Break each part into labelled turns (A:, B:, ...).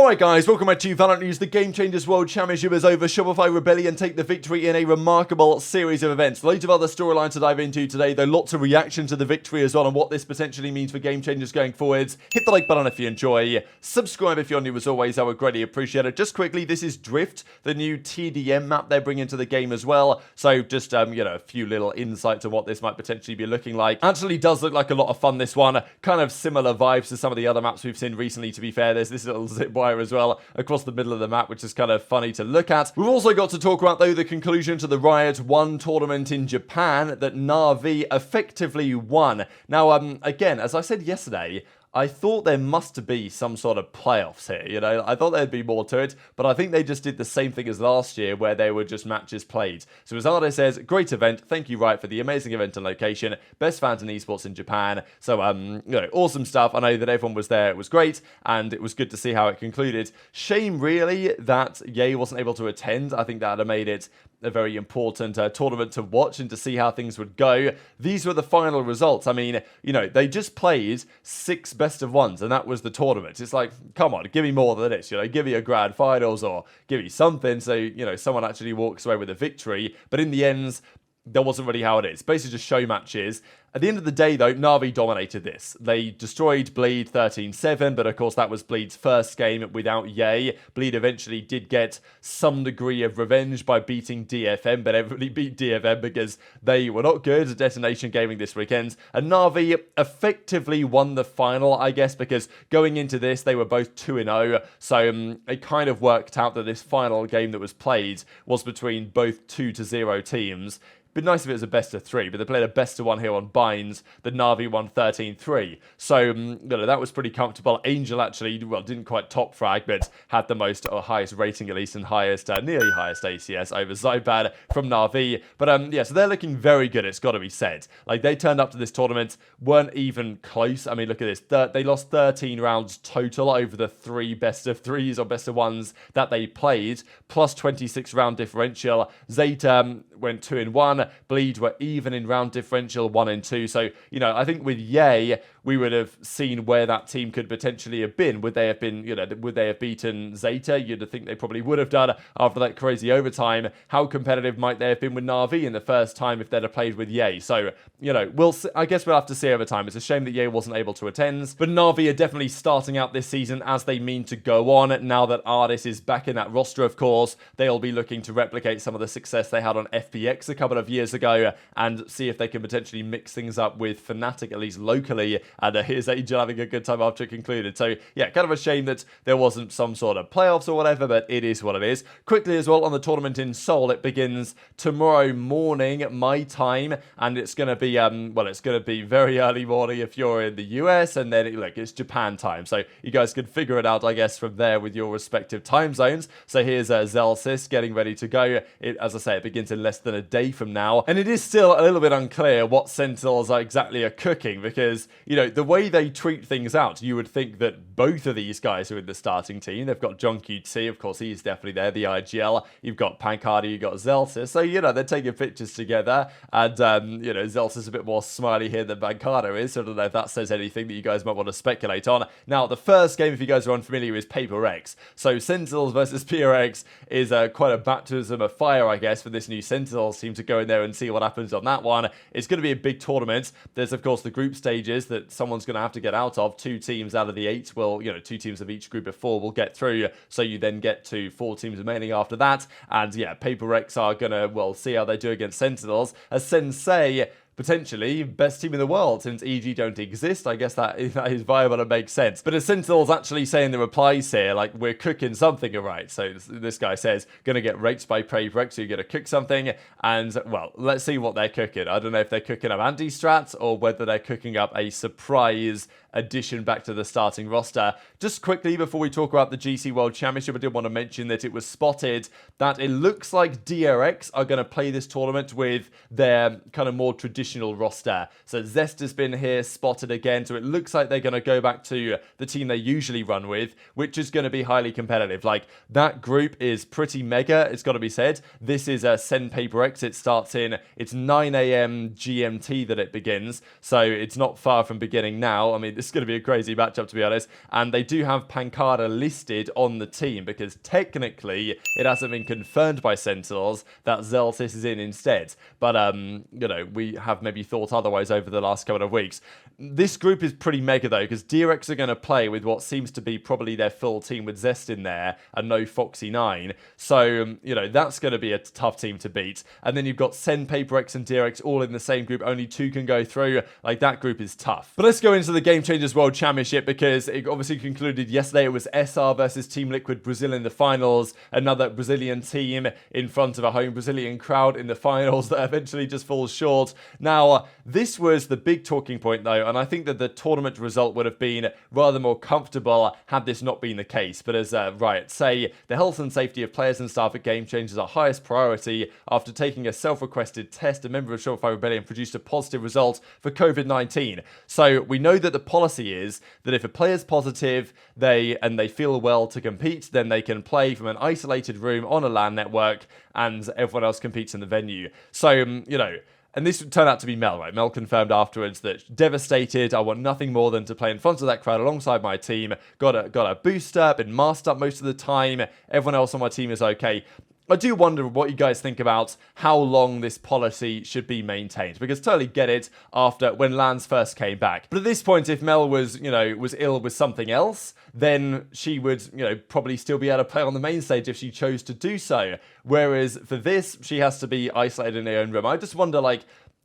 A: Alright guys, welcome back to VALORANT News. The Game Changers World Championship is over. Shopify Rebellion take the victory in a remarkable series of events. Loads of other storylines to dive into today, though lots of reaction to the victory as well and what this potentially means for Game Changers going forwards. Hit the like button if you enjoy. Subscribe if you're new as always, I would greatly appreciate it. Just quickly, this is Drift, the new TDM map they're bringing to the game as well. So just, a few little insights on what this might potentially be looking like. Actually does look like a lot of fun, this one. Kind of similar vibes to some of the other maps we've seen recently, to be fair. There's this little zip wire as well across the middle of the map, which is kind of funny to look at. We've also got to talk about, though, the conclusion to the Riot 1 tournament in Japan that Na'Vi effectively won. Now, again, as I said yesterday, I thought there must be some sort of playoffs here, I thought there'd be more to it, but I think they just did the same thing as last year where they were just matches played. So as Arde says, great event, thank you Riot for the amazing event and location, best fans in esports in Japan. So, awesome stuff. I know that everyone was there, it was great, and it was good to see how it concluded. Shame really that Ye wasn't able to attend. I think that would have made it a very important tournament to watch and to see how things would go. These were the final results. I mean, they just played 6 best of ones, and that was the tournament. It's like, come on, give me more than this, give me a grand finals or give me something so, someone actually walks away with a victory. But in the end, that wasn't really how it is. Basically just show matches. At the end of the day, though, Na'Vi dominated this. They destroyed Bleed 13-7, but of course that was Bleed's first game without Ye. Bleed eventually did get some degree of revenge by beating DFM, but everybody beat DFM because they were not good at Detonation Gaming this weekend. And Na'Vi effectively won the final, I guess, because going into this, they were both 2-0. So it kind of worked out that this final game that was played was between both 2-0 teams. Been nice if it was a best of 3, but they played a best of 1 here on Binds. The Na'Vi won 13-3. So, that was pretty comfortable. Angel actually, didn't quite top frag, but had the most, or highest rating at least, and highest, nearly highest ACS over Zybad from Na'Vi. But, so they're looking very good, it's got to be said. Like, they turned up to this tournament, weren't even close. I mean, look at this. They lost 13 rounds total over the 3 best of 3s or best of 1s that they played, plus 26 round differential. Zeta went 2-1. Bleed were even in round differential 1 and 2. So, I think with Ye, we would have seen where that team could potentially have been. Would they have been, would they have beaten Zeta? You'd think they probably would have done after that crazy overtime. How competitive might they have been with Na'Vi in the first time if they'd have played with Ye? So, we'll see, I guess we'll have to see over time. It's a shame that Ye wasn't able to attend. But Na'Vi are definitely starting out this season as they mean to go on. Now that Ardis is back in that roster, of course, they'll be looking to replicate some of the success they had on FPX a couple of years ago and see if they can potentially mix things up with Fnatic, at least locally. And here's Angel having a good time after it concluded. So, yeah, kind of a shame that there wasn't some sort of playoffs or whatever, but it is what it is. Quickly as well, on the tournament in Seoul, it begins tomorrow morning, my time, and it's going to be, it's going to be very early morning if you're in the US, and then, it's Japan time. So you guys can figure it out, I guess, from there with your respective time zones. So here's Zelsis getting ready to go. As I say, it begins in less than a day from now, and it is still a little bit unclear what Sentinels exactly are cooking because, the way they treat things out, you would think that both of these guys are in the starting team. They've got Gen.G, of course, he's definitely there, the IGL. You've got Pancardi, you've got Zelsis. So, they're taking pictures together, and, Zelsis is a bit more smiley here than Pancardi is, so I don't know if that says anything that you guys might want to speculate on. Now, the first game, if you guys are unfamiliar, is PRX. So, Sentinels versus PRX is quite a baptism of fire, I guess, for this new Sentinels team to go in there and see what happens on that one. It's going to be a big tournament. There's, of course, the group stages that someone's going to have to get out of. 2 teams out of the 8 will, 2 teams of each group of 4 will get through. So you then get to 4 teams remaining after that. And yeah, PRX are going to, see how they do against Sentinels. As Sensei, potentially best team in the world since EG don't exist. I guess that is viable and makes sense. But as Sentinels actually say in the replies here, like, we're cooking something alright. So this guy says, gonna get raped by PRX, so you're gonna cook something. And, well, let's see what they're cooking. I don't know if they're cooking up anti-strats or whether they're cooking up a surprise addition back to the starting roster. Just quickly, before we talk about the GC World Championship, I did want to mention that it was spotted that it looks like DRX are going to play this tournament with their kind of more traditional roster. So Zest has been here, spotted again, so it looks like they're going to go back to the team they usually run with, which is going to be highly competitive. Like, that group is pretty mega, it's got to be said. This is SEN PRX. It starts it's 9 AM GMT that it begins, so it's not far from beginning now. I mean, this is going to be a crazy matchup, to be honest. And they do have Pancada listed on the team because technically it hasn't been confirmed by Sentinels that Zeltis is in instead. But, you know, we have maybe thought otherwise over the last couple of weeks. This group is pretty mega, though, because DRX are going to play with what seems to be probably their full team with Zest in there and no Foxy9. So, you know, that's going to be a tough team to beat. And then you've got Sen, PRX, and DRX all in the same group. Only 2 can go through. Like, that group is tough. But let's go into the Game Changers World Championship because it obviously concluded yesterday. It was SR versus Team Liquid Brazil in the finals. Another Brazilian team in front of a home Brazilian crowd in the finals that eventually just falls short. Now, this was the big talking point, though, and I think that the tournament result would have been rather more comfortable had this not been the case. But as Riot say, the health and safety of players and staff at Game Changers are highest priority. After taking a self-requested test, a member of Shopify Rebellion produced a positive result for COVID-19. So we know that the policy is that if a player's positive, they feel well to compete, then they can play from an isolated room on a LAN network, and everyone else competes in the venue. So, you know, and this turned out to be Mel, right? Mel confirmed afterwards that devastated. I want nothing more than to play in front of that crowd alongside my team. Got a booster, been masked up most of the time. Everyone else on my team is okay. I do wonder what you guys think about how long this policy should be maintained, because totally get it after when LANs first came back. But at this point, if Mel was ill with something else, then she would, probably still be able to play on the main stage if she chose to do so. Whereas for this, she has to be isolated in her own room. I just wonder,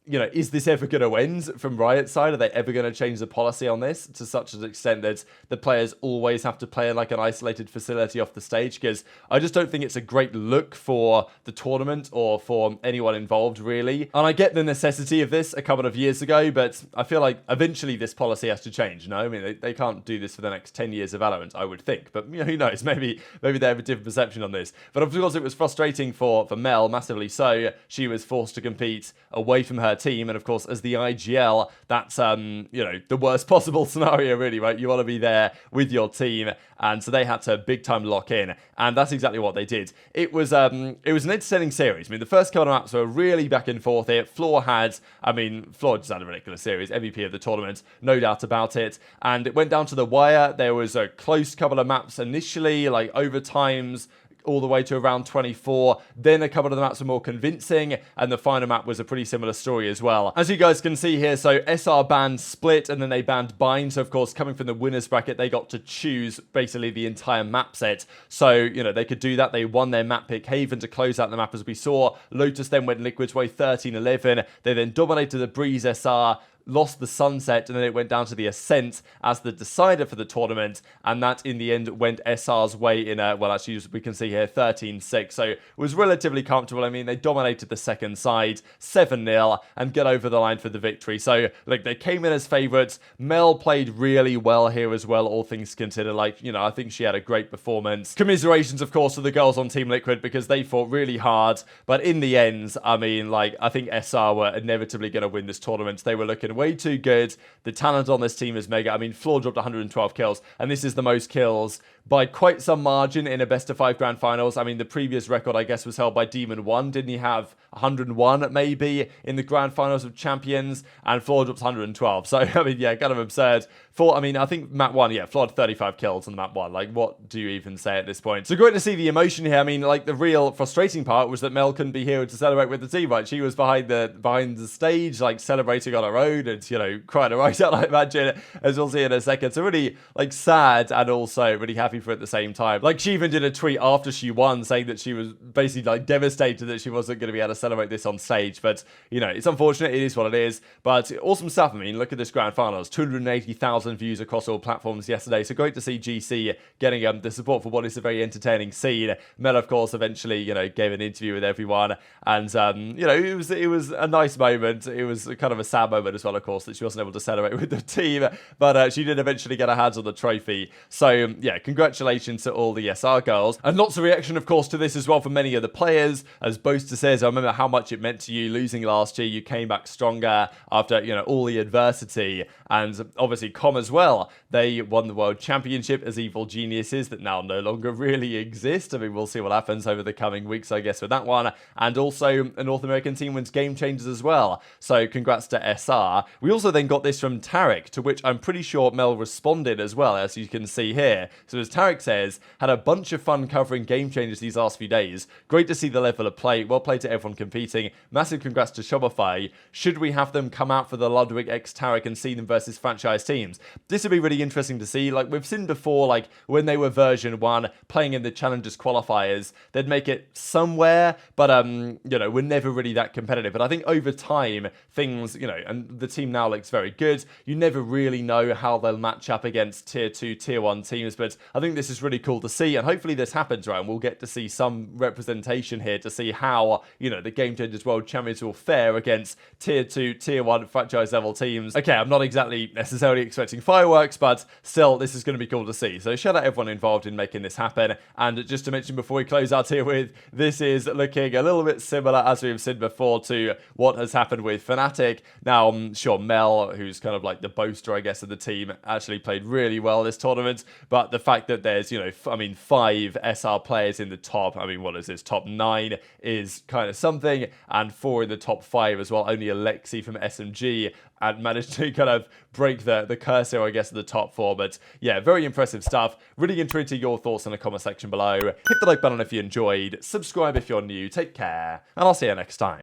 A: is this ever going to end from Riot's side? Are they ever going to change the policy on this to such an extent that the players always have to play in like an isolated facility off the stage? Because I just don't think it's a great look for the tournament or for anyone involved, really. And I get the necessity of this a couple of years ago, but I feel like eventually this policy has to change, no? I mean, they can't do this for the next 10 years of VALORANT, I would think. But, who knows? Maybe they have a different perception on this. But of course, it was frustrating for Mel, massively so. She was forced to compete away from her team, and of course as the IGL, that's the worst possible scenario, really, right? You want to be there with your team, and so they had to big time lock in, and that's exactly what they did. It was an entertaining series. I mean, the first couple of maps were really back and forth here. Floor just had a ridiculous series, MVP of the tournament, no doubt about it, and it went down to the wire. There was a close couple of maps initially, like overtimes, all the way to around 24. Then a couple of the maps were more convincing, and the final map was a pretty similar story as well. As you guys can see here, so SR banned Split, and then they banned Bind. So of course, coming from the winners bracket, they got to choose basically the entire map set. So, they could do that. They won their map pick, Haven, to close out the map, as we saw. Lotus then went Liquid's way 13-11. They then dominated the Breeze SR, lost the Sunset, and then it went down to the Ascent as the decider for the tournament, and that in the end went SR's way in we can see here 13-6, so it was relatively comfortable. I mean, they dominated the second side 7-0 and get over the line for the victory. So they came in as favourites. Mel played really well here as well, all things considered. I think she had a great performance. Commiserations, of course, to the girls on Team Liquid, because they fought really hard, but in the end, I think SR were inevitably going to win this tournament. They were looking way too good. The talent on this team is mega. Floor dropped 112 kills, and this is the most kills by quite some margin in a best of 5 grand finals. The previous record, I guess, was held by Demon 1. Didn't he have 101 maybe in the grand finals of champions? And Floor drops 112. So, kind of absurd. I think map 1, Floor had 35 kills on map 1. What do you even say at this point? So great to see the emotion here. The real frustrating part was that Mel couldn't be here to celebrate with the team, right? She was behind the stage, celebrating on her own and, crying her eyes out, I imagine, as we'll see in a second. So really, sad and also really happy for it at the same time. She even did a tweet after she won saying that she was basically devastated that she wasn't going to be able to celebrate this on stage. But, it's unfortunate. It is what it is. But awesome stuff. Look at this grand finals. 280,000 views across all platforms yesterday. So great to see GC getting the support for what is a very entertaining scene. Mel, of course, eventually, gave an interview with everyone. And, it was a nice moment. It was kind of a sad moment as well, of course, that she wasn't able to celebrate with the team. But she did eventually get her hands on the trophy. So, congratulations to all the SR girls. And lots of reaction, of course, to this as well from many of the players. As Boaster says, I remember how much it meant to you losing last year. You came back stronger after, all the adversity. And obviously, Com as well. They won the World Championship as evil geniuses that now no longer really exist. We'll see what happens over the coming weeks, I guess, with that one. And also, a North American team wins Game Changers as well. So congrats to SR. are. We also then got this from Tarek, to which I'm pretty sure Mel responded as well, as you can see here. So as Tarek says, had a bunch of fun covering game changers these last few days. Great to see the level of play. Well played to everyone competing. Massive congrats to Shopify. Should we have them come out for the Ludwig x Tarek and see them versus franchise teams? This would be really interesting to see. Like we've seen before, like when they were version 1 playing in the Challengers qualifiers, they'd make it somewhere, but we're never really that competitive. But I think over time, things, and the team now looks very good. You never really know how they'll match up against tier 2, tier 1 teams, but I think this is really cool to see, and hopefully this happens, right? And we'll get to see some representation here to see how, the Game Changers World Champions will fare against tier 2, tier 1 franchise level teams. Okay, I'm not exactly necessarily expecting fireworks, but still, this is going to be cool to see. So shout out everyone involved in making this happen. And just to mention before we close out here with, this is looking a little bit similar, as we've seen before, to what has happened with Fnatic. Now, I'm sure Mel, who's kind of like the boaster, I guess, of the team, actually played really well this tournament. But the fact that there's, 5 SR players in the top, what is this, top 9 is kind of something, and 4 in the top 5 as well. Only Alexi from SMG and managed to kind of break the curse here, I guess, of the top 4. But yeah, very impressive stuff. Really intrigued to your thoughts in the comment section below. Hit the like button if you enjoyed. Subscribe if you're new. Take care, and I'll see you next time.